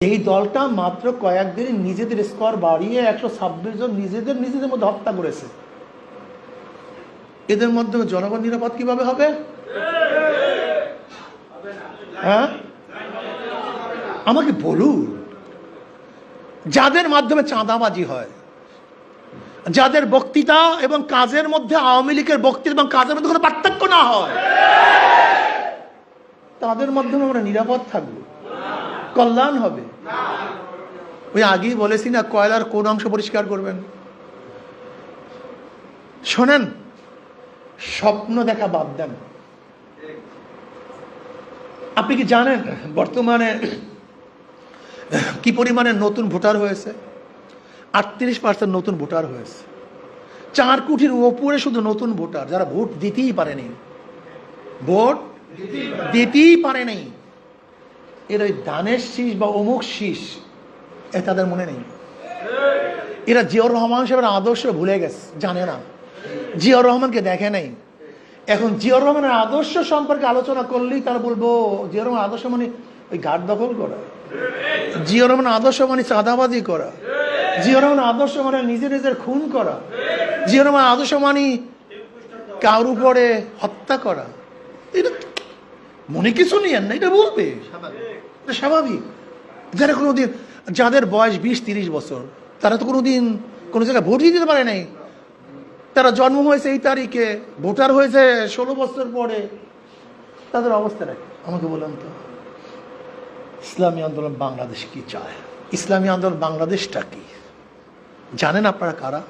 এই দলটা মাত্র কয়েকদিন নিজেদের স্কোর বাড়িয়ে 126 জন নিজেদের মধ্যে হত্যা করেছে। এদের মাধ্যমে জনগণ নিরাপদ কিভাবে হবে? হ্যাঁ, আমাকে বলুন, যাদের মাধ্যমে চাঁদাবাজি হয়, যাদের বক্তৃতা এবং কাজের মধ্যে আওয়ামী লীগের বক্তৃতা এবং কাজের মধ্যে কোনো পার্থক্য না হয়, তাদের মাধ্যমে আমরা নিরাপদ থাকবো, কল্যাণ হবে। ওই আগেই বলেছি না, কয়লার কোন অংশ পরিষ্কার করবেন? শোনেন, স্বপ্ন দেখা বাদ দেন। আপনি কি জানেন বর্তমানে কি পরিমাণে নতুন ভোটার হয়েছে? 38% নতুন ভোটার হয়েছে। 4 কোটির উপরে শুধু নতুন ভোটার, যারা ভোট দিতেই পারেনি, ভোট দিতেই পারেনি। এর ওই ধানের শীষ বা অমুক শীষ তাদের মনে নেই। এরা জিয়াউর রহমান সাহেবের আদর্শ ভুলে গেছে, জানে না, জিয়াউর রহমানকে দেখে নাই। এখন জিয়াউর রহমানের আদর্শ সম্পর্কে আলোচনা করলেই তারা বলবো জিয়াউর রহমান আদর্শ মানে ওই ঘাট দখল করা, জিয়াউর রহমান আদর্শ মানে চাঁদাবাজি করা, জিয়াউর রহমান আদর্শ মানে নিজের খুন করা, জিয়াউর রহমান আদর্শ মানে কার উপরে হত্যা করা। এটা মনে কিছু নিয়েন না, এটা বলবে, এটা স্বাভাবিক। যারা কোনোদিন, যাদের বয়স 20-30 বছর, তারা তো কোনোদিন কোনো জায়গায় ভোটই দিতে পারে নাই। তারা জন্ম হয়েছে এই তারিখে, ভোটার হয়েছে 16 বছর পরে। তাদের অবস্থা রাখে। আমাকে বলুন তো, ইসলামী আন্দোলন বাংলাদেশ কি চায়? ইসলামী আন্দোলন বাংলাদেশটা কি জানেন আপনারা কারা?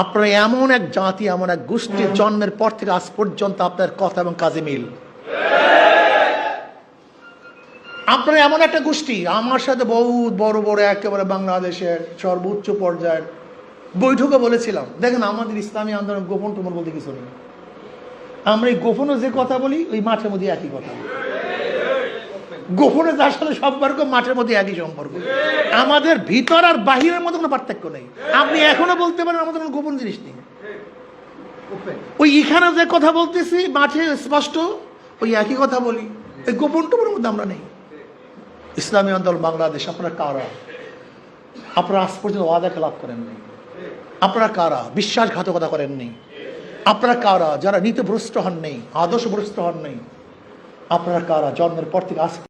আপনারা এমন এক জাতি, এমন এক গোষ্ঠীর, জন্মের পর থেকে আজ পর্যন্ত আপনার কথা এবং কাজে মিল। আপনারা এমন একটা গোষ্ঠী, আমার সাথে বহুত বড় বড় একেবারে বাংলাদেশের সর্বোচ্চ পর্যায়ের বৈঠকে বলেছিলাম, দেখেন আমাদের ইসলামী আন্দোলন গোপন টোপন বলতে কিছু নেই। আমরা এই গোপনে যে কথা বলি, ওই মাঠের মধ্যে একই কথা। গোপনে যার সাথে সম্পর্ক, মাঠের মধ্যে একই সম্পর্ক। আমাদের ভিতর আর বাহিরের মধ্যে কোনো পার্থক্য নেই। আপনি এখনো বলতে পারেন আমাদের কোনো গোপন জিনিস নেই। ওই এখানে যে কথা বলতেছি মাঠে স্পষ্ট ওই একই কথা বলি, এই গোপন টোপনের মধ্যে আমরা নেই। ইসলামী আন্দোলন বাংলাদেশ, আপনারা কারা? আপনারা আজ পর্যন্ত ওয়াদা খেলাপ করেননি। আপনারা কারা? বিশ্বাসঘাতকতা করেননি। আপনারা কারা? যারা নীতিভ্রষ্ট হন নেই, আদর্শভ্রষ্ট হন নেই। আপনারা কারা? জন্মের পর থেকে আজ